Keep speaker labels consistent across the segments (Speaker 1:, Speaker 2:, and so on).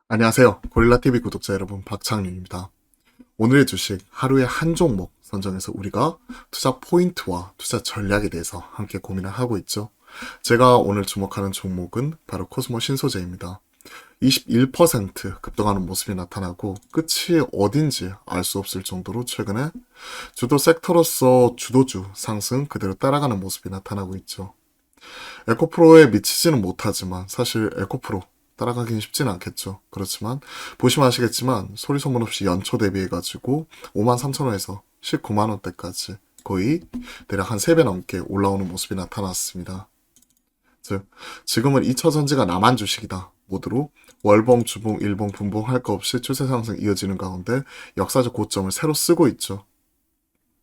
Speaker 1: 안녕하세요. 고릴라TV 구독자 여러분, 박창윤입니다. 오늘의 주식 하루에 한 종목 선정해서 우리가 투자 포인트와 투자 전략에 대해서 함께 고민을 하고 있죠. 제가 오늘 주목하는 종목은 바로 코스모 신소재입니다. 21% 급등하는 모습이 나타나고 끝이 어딘지 알 수 없을 정도로 최근에 주도 섹터로서 주도주 상승 그대로 따라가는 모습이 나타나고 있죠. 에코프로에 미치지는 못하지만 사실 에코프로 따라가긴 쉽지는 않겠죠. 그렇지만 보시면 아시겠지만 소리 소문 없이 연초 대비해가지고 53,000원에서 19만원대까지 거의 대략 한 3배 넘게 올라오는 모습이 나타났습니다. 즉 지금은 2차전지가 남한 주식이다 모드로 월봉, 주봉, 일봉, 분봉 할 거 없이 추세 상승 이어지는 가운데 역사적 고점을 새로 쓰고 있죠.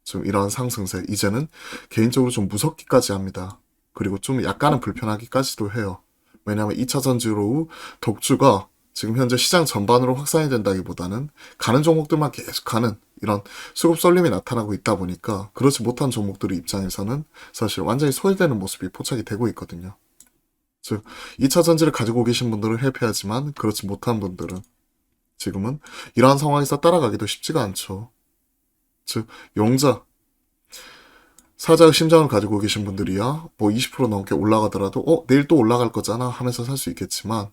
Speaker 1: 좀 이러한 상승세 이제는 개인적으로 좀 무섭기까지 합니다. 그리고 좀 약간은 불편하기까지도 해요. 왜냐하면 2차 전지로 독주가 지금 현재 시장 전반으로 확산이 된다기보다는 가는 종목들만 계속 가는 이런 수급 쏠림이 나타나고 있다 보니까 그렇지 못한 종목들의 입장에서는 사실 완전히 소외되는 모습이 포착이 되고 있거든요. 즉 2차 전지를 가지고 계신 분들은 해피하지만 그렇지 못한 분들은 지금은 이러한 상황에서 따라가기도 쉽지가 않죠. 즉 용자 사자의 심장을 가지고 계신 분들이야 뭐 20% 넘게 올라가더라도 내일 또 올라갈 거잖아 하면서 살 수 있겠지만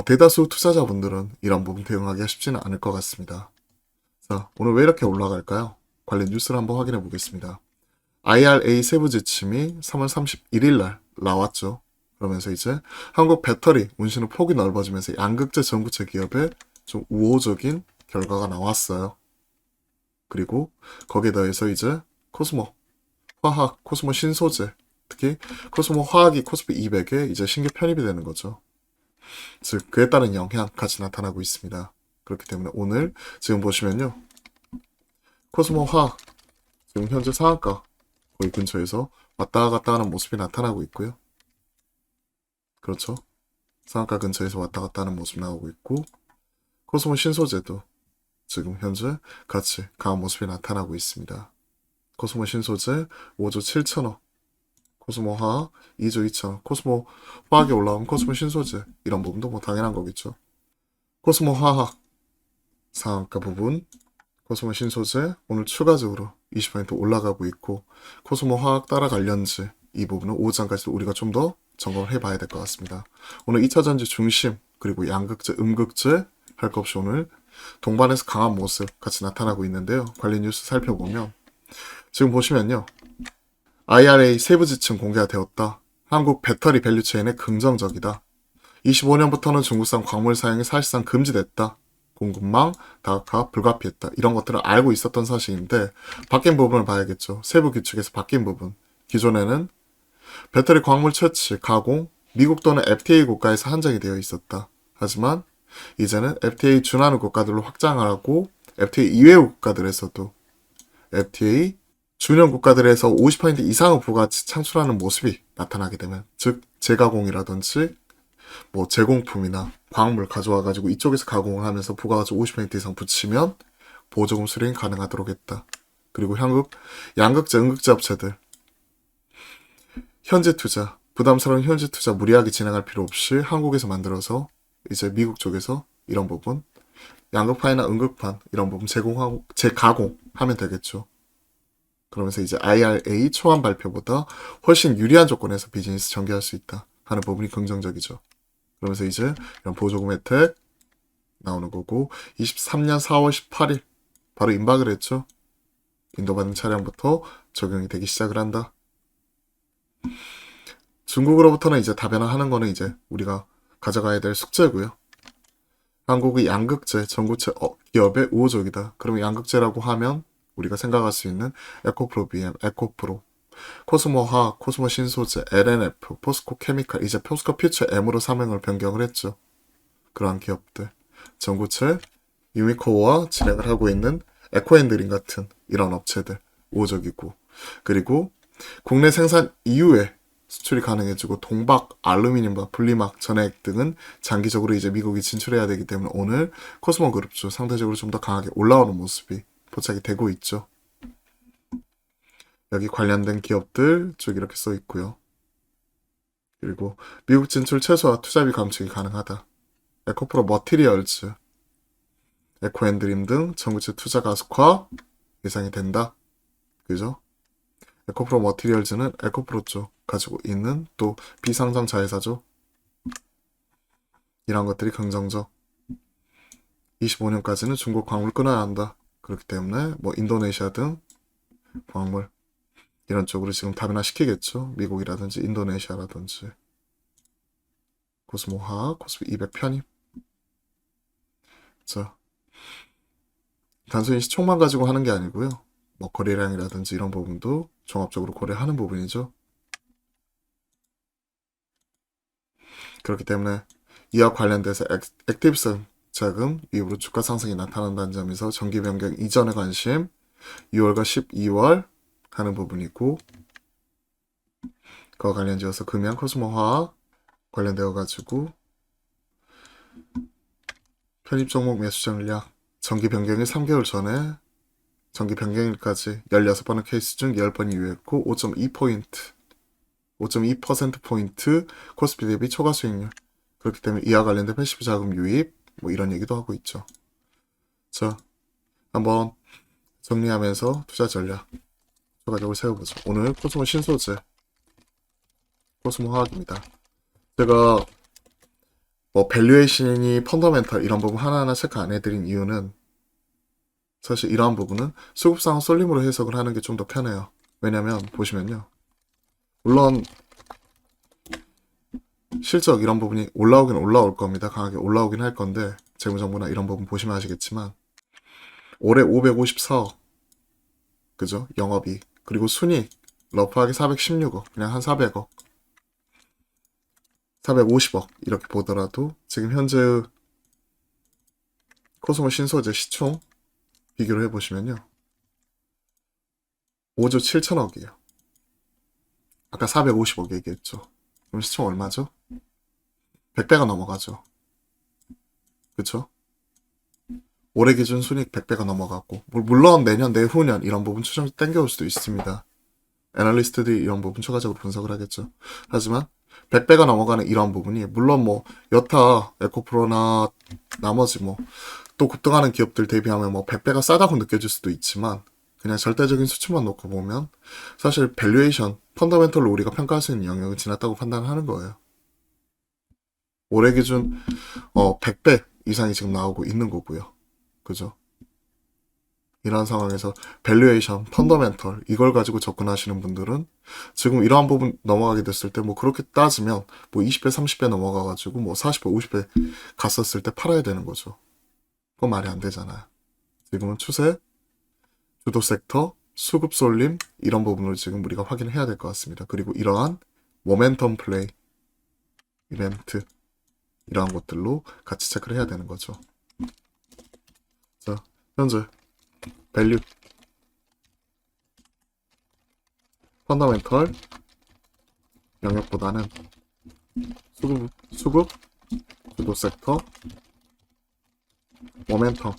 Speaker 1: 대다수 투자자분들은 이런 부분 대응하기가 쉽지는 않을 것 같습니다. 자, 오늘 왜 이렇게 올라갈까요? 관련 뉴스를 한번 확인해 보겠습니다. IRA 세부 지침이 3월 31일 날 나왔죠. 그러면서 이제 한국 배터리 운신의 폭이 넓어지면서 양극재 전구체 기업에 좀 우호적인 결과가 나왔어요. 그리고 거기에 더해서 이제 코스모 화학, 코스모 신소재, 특히 코스모 화학이 코스피 200에 이제 신규 편입이 되는 거죠. 즉 그에 따른 영향 같이 나타나고 있습니다. 그렇기 때문에 오늘 지금 보시면요. 코스모 화학 지금 현재 상한가 거의 근처에서 왔다 갔다 하는 모습이 나타나고 있고요. 그렇죠. 상한가 근처에서 왔다 갔다 하는 모습 나오고 있고 코스모 신소재도 지금 현재 같이 강한 모습이 나타나고 있습니다. 코스모 신소재 5조 7천억, 코스모 화학 2조 2천억, 코스모 화학이 올라오면 코스모 신소재 이런 부분도 뭐 당연한 거겠죠. 코스모 화학 상한가 부분, 코스모 신소재 오늘 추가적으로 20% 올라가고 있고 코스모 화학 따라갈련지 이 부분은 오후장까지도 우리가 좀 더 점검을 해봐야 될 것 같습니다. 오늘 2차전지 중심 그리고 양극재, 음극재 할 것 없이 오늘 동반해서 강한 모습 같이 나타나고 있는데요. 관련 뉴스 살펴보면 지금 보시면요. IRA 세부 지침 공개가 되었다. 한국 배터리 밸류체인에 긍정적이다. 25년부터는 중국산 광물 사용이 사실상 금지됐다. 공급망, 다각화, 불가피했다. 이런 것들을 알고 있었던 사실인데 바뀐 부분을 봐야겠죠. 세부 규칙에서 바뀐 부분. 기존에는 배터리 광물 채취, 가공, 미국 또는 FTA 국가에서 한정이 되어 있었다. 하지만 이제는 FTA 준하는 국가들로 확장하고 FTA 이외 국가들에서도 FTA 주련 국가들에서 50% 이상의 부가가치 창출하는 모습이 나타나게 되면 즉 재가공이라든지 뭐 제공품이나 광물 가져와가지고 이쪽에서 가공을 하면서 부가가치 50% 이상 붙이면 보조금 수령이 가능하도록 했다. 그리고 양극재, 음극재 업체들 현재 투자, 부담스러운 현재 투자 무리하게 진행할 필요 없이 한국에서 만들어서 이제 미국 쪽에서 이런 부분 양극판이나 음극판 이런 부분 제공하고 재가공하면 되겠죠. 그러면서 이제 IRA 초안 발표보다 훨씬 유리한 조건에서 비즈니스 전개할 수 있다 하는 부분이 긍정적이죠. 그러면서 이제 이런 보조금 혜택 나오는 거고 23년 4월 18일 바로 임박을 했죠. 인도받은 차량부터 적용이 되기 시작을 한다. 중국으로부터는 이제 다변화하는 거는 이제 우리가 가져가야 될 숙제고요. 한국의 양극재, 전구체 기업의 우호적이다. 그러면 양극재라고 하면 우리가 생각할 수 있는 에코프로 BM, 에코프로, 코스모 화학, 코스모 신소재, LNF, 포스코 케미칼, 이제 포스코 퓨처 M으로 사명을 변경을 했죠. 그러한 기업들. 전구체, 유미코어와 진행을 하고 있는 에코앤드린 같은 이런 업체들 우호적이고 그리고 국내 생산 이후에 수출이 가능해지고 동박, 알루미늄과 분리막, 전해액 등은 장기적으로 이제 미국이 진출해야 되기 때문에 오늘 코스모 그룹주 상대적으로 좀 더 강하게 올라오는 모습이 포착이 되고 있죠. 여기 관련된 기업들 쭉 이렇게 써 있고요. 그리고 미국 진출 최소화 투자비 감축이 가능하다. 에코프로 머티리얼즈, 에코앤드림 등 전구체 투자 가속화 예상이 된다. 그죠? 에코프로 머티리얼즈는 에코프로 쪽 가지고 있는 또 비상장 자회사죠. 이런 것들이 긍정적. 25년까지는 중국 광물 끊어야 한다. 그렇기 때문에 뭐 인도네시아 등 광물 이런 쪽으로 지금 다변화 시키겠죠. 미국이라든지 인도네시아라든지. 코스모화, 코스피 200 편입. 자, 단순히 시총만 가지고 하는 게 아니고요. 뭐 거래량이라든지 이런 부분도 종합적으로 고려하는 부분이죠. 그렇기 때문에 이와 관련돼서 액티브성 자금 이후로 주가 상승이 나타난다는 점에서 정기 변경 이전의 관심 6월과 12월 하는 부분이고 그와 관련지어서 금양 코스모화 관련되어 가지고 편입 종목 매수 전략 정기 변경이 3개월 전에 정기 변경일까지 16번의 케이스 중 10번이 유효했고 5.2포인트 5.2%포인트 코스피 대비 초과 수익률 그렇기 때문에 이와 관련된 패시브 자금 유입 뭐 이런 얘기도 하고 있죠. 자, 한번 정리하면서 투자 전략 추가적으로 세워보죠. 오늘 코스모 신소재 코스모 화학입니다. 제가 뭐 밸류에이션이 펀더멘털 이런 부분 하나하나 체크 안 해드린 이유는 사실 이러한 부분은 수급상 쏠림으로 해석을 하는 게 좀 더 편해요. 왜냐면 보시면요. 물론 실적 이런 부분이 올라오긴 올라올 겁니다. 강하게 올라오긴 할 건데 재무정보나 이런 부분 보시면 아시겠지만 올해 554억 그죠? 영업이익 그리고 순이익 러프하게 416억 그냥 한 400억 450억 이렇게 보더라도 지금 현재 코스모 신소재 시총 비교를 해보시면요 5조 7천억이에요. 아까 450억 얘기했죠. 그럼 시총 얼마죠? 100배가 넘어가죠. 그쵸? 올해 기준 순이익 100배가 넘어갔고 물론 내년 내후년 이런 부분 추정 땡겨올 수도 있습니다. 애널리스트들이 이런 부분 추가적으로 분석을 하겠죠. 하지만 100배가 넘어가는 이런 부분이 물론 뭐 여타 에코프로나 나머지 뭐 또 급등하는 기업들 대비하면 뭐 100배가 싸다고 느껴질 수도 있지만 그냥 절대적인 수치만 놓고 보면 사실 밸류에이션 펀더멘털로 우리가 평가할 수 있는 영역은 지났다고 판단하는 거예요. 올해 기준 100배 이상이 지금 나오고 있는 거고요. 그죠? 이러한 상황에서 밸류에이션, 펀더멘털 이걸 가지고 접근하시는 분들은 지금 이러한 부분 넘어가게 됐을 때 뭐 그렇게 따지면 뭐 20배, 30배 넘어가가지고 뭐 40배, 50배 갔었을 때 팔아야 되는 거죠. 그건 말이 안 되잖아요. 지금은 추세, 주도 섹터, 수급 쏠림 이런 부분을 지금 우리가 확인을 해야 될 것 같습니다. 그리고 이러한 모멘텀 플레이, 이벤트 이러한 것들로 같이 체크를 해야 되는 거죠. 자, 현재 밸류 펀더멘털 영역보다는 수급, 주도 섹터, 모멘텀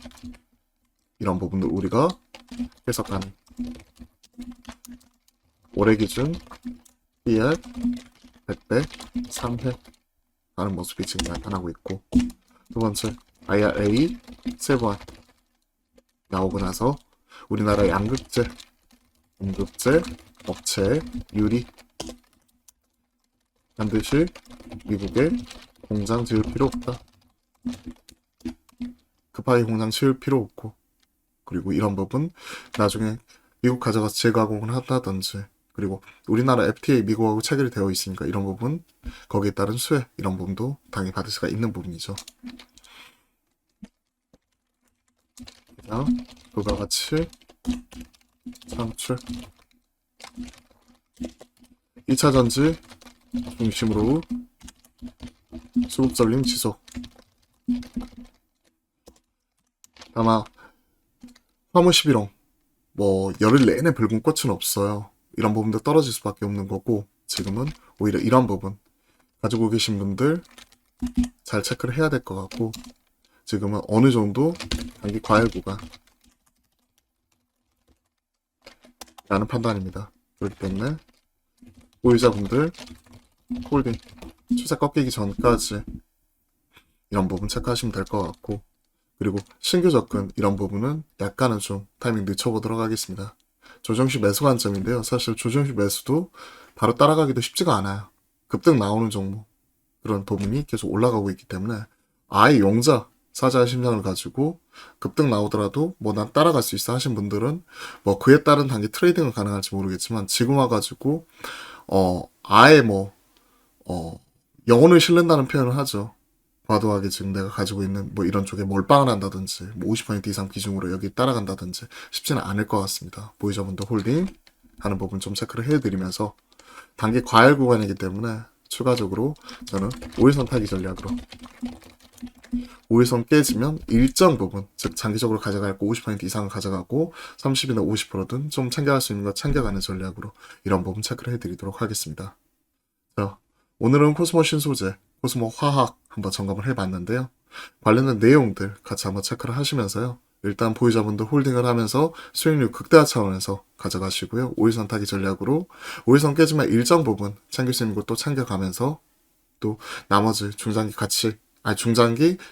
Speaker 1: 이런 부분들 우리가 해석하는 올해 기준 PL 100배 상회 하는 모습이 지금 나타나고 있고 두 번째 IRA 세부안 나오고 나서 우리나라 양극재, 음극재, 업체, 유리 반드시 미국에 공장 지을 필요 없다. 급하게 공장 지을 필요 없고 그리고 이런 부분 나중에 미국 가져가서 재가공을 한다든지 그리고 우리나라 FTA 미국하고 체결이 되어 있으니까 이런 부분 거기에 따른 수혜 이런 부분도 당연히 받을 수가 있는 부분이죠. 부가가치 창출 2차전지 중심으로 수급설림 지속 아마 화무 11호 뭐 열흘 내내 붉은 꽃은 없어요. 이런 부분도 떨어질 수밖에 없는 거고 지금은 오히려 이런 부분 가지고 계신 분들 잘 체크를 해야 될 것 같고 지금은 어느 정도 단기 과열 구간 라는 판단입니다. 그렇기 때문에 보유자분들 홀딩 추세 꺾이기 전까지 이런 부분 체크하시면 될 것 같고, 그리고 신규 접근 이런 부분은 약간은 좀 타이밍 늦춰보도록 하겠습니다. 조정식 매수 관점인데요. 사실 조정식 매수도 바로 따라가기도 쉽지가 않아요. 급등 나오는 종목 그런 부분이 계속 올라가고 있기 때문에 아예 용자 사자의 심장을 가지고 급등 나오더라도 뭐 난 따라갈 수 있어 하신 분들은 뭐 그에 따른 단기 트레이딩은 가능할지 모르겠지만 지금 와가지고 아예 뭐 영혼을 실른다는 표현을 하죠. 과도하게 지금 내가 가지고 있는 뭐 이런 쪽에 몰빵을 한다든지 뭐 50% 이상 비중으로 여기 따라간다든지 쉽지는 않을 것 같습니다. 보유자분들 홀딩 하는 부분 좀 체크를 해드리면서 단기 과열 구간이기 때문에 추가적으로 저는 5일선 타기 전략으로 5일선 깨지면 일정 부분 즉 장기적으로 가져갈 거 50% 이상을 가져가고 30이나 50%든 좀 챙겨갈 수 있는 거 챙겨가는 전략으로 이런 부분 체크를 해드리도록 하겠습니다. 자, 오늘은 코스모 신소재, 코스모 화학 한번 점검을 해봤는데요. 관련된 내용들 같이 한번 체크를 하시면서요. 일단 보유자분들 홀딩을 하면서 수익률 극대화 차원에서 가져가시고요. 5일선 타기 전략으로 5일선 깨지면 일정 부분 챙길 수 있는 것도 챙겨가면서 또 나머지 중장기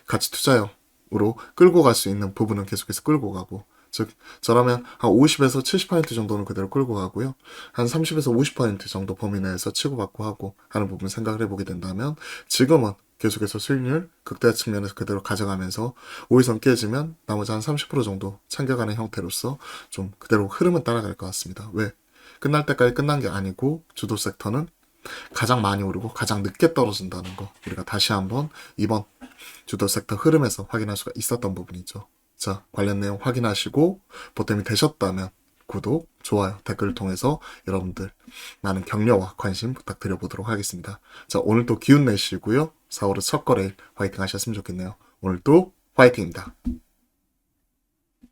Speaker 1: 가치 투자용으로 끌고 갈 수 있는 부분은 계속해서 끌고 가고 즉 저라면 한 50에서 70% 정도는 그대로 끌고 가고요. 한 30에서 50% 정도 범위 내에서 치고받고 하고 하는 부분 생각을 해보게 된다면 지금은 계속해서 수익률 극대화 측면에서 그대로 가져가면서 5일선 깨지면 나머지 한 30% 정도 챙겨가는 형태로서 좀 그대로 흐름은 따라갈 것 같습니다. 왜? 끝날 때까지 끝난 게 아니고 주도 섹터는 가장 많이 오르고 가장 늦게 떨어진다는 거 우리가 다시 한번 이번 주도 섹터 흐름에서 확인할 수가 있었던 부분이죠. 자, 관련 내용 확인하시고 보탬이 되셨다면 구독, 좋아요, 댓글을 통해서 여러분들 많은 격려와 관심 부탁드려 보도록 하겠습니다. 자, 오늘도 기운 내시고요. 4월의 첫 거래일 화이팅 하셨으면 좋겠네요. 오늘도 화이팅입니다.